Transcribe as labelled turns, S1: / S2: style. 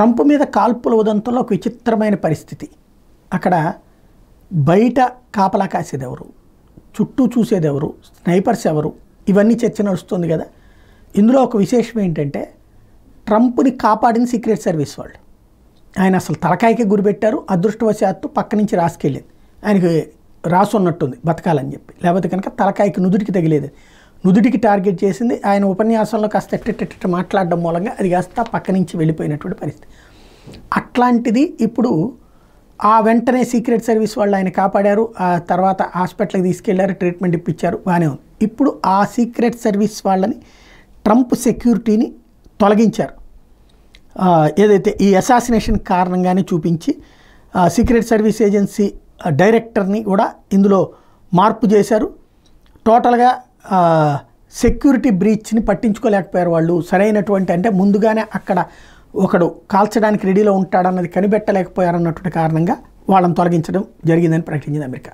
S1: Trump మీద కాల్పుల ఉదంతంలో ఒక విచిత్రమైన పరిస్థితి. అక్కడ బయట కాపలా కాసేది ఎవరు, చుట్టూ చూసేది ఎవరు, స్నైపర్స్ ఎవరు, ఇవన్నీ చర్చ నడుస్తుంది కదా. ఇందులో ఒక విశేషం ఏంటంటే ట్రంప్ని కాపాడిన సీక్రెట్ సర్వీస్ వాళ్ళు. ఆయన అసలు తలకాయకే గురిపెట్టారు. అదృష్టవశాత్తు పక్క నుంచి రాసుకెళ్ళింది, ఆయనకి రాసు ఉన్నట్టుంది బతకాలని చెప్పి, లేకపోతే కనుక తలకాయకి నుదుటికి తగిలేదు. నుదుటికి టార్గెట్ చేసింది. ఆయన ఉపన్యాసంలో కాస్త ఎట్టెట్ట మాట్లాడడం మూలంగా అది కాస్త పక్క నుంచి వెళ్ళిపోయినటువంటి పరిస్థితి. అట్లాంటిది ఇప్పుడు ఆ వెంటనే సీక్రెట్ సర్వీస్ వాళ్ళు ఆయన కాపాడారు. ఆ తర్వాత హాస్పిటల్కి తీసుకెళ్లారు, ట్రీట్మెంట్ ఇప్పించారు, బాగానే ఉంది. ఇప్పుడు ఆ సీక్రెట్ సర్వీస్ వాళ్ళని ట్రంప్ సెక్యూరిటీని తొలగించారు. ఏదైతే ఈ అసాసినేషన్ కారణంగానే చూపించి సీక్రెట్ సర్వీస్ ఏజెన్సీ డైరెక్టర్ని కూడా ఇందులో మార్పు చేశారు. టోటల్గా సెక్యూరిటీ బ్రీచ్ని పట్టించుకోలేకపోయారు వాళ్ళు. సరైనటువంటి అంటే ముందుగానే అక్కడ ఒకడు కాల్చడానికి రెడీలో ఉంటాడన్నది కనిపెట్టలేకపోయారన్నటువంటి కారణంగా వాళ్ళని తొలగించడం జరిగిందని ప్రకటించింది అమెరికా.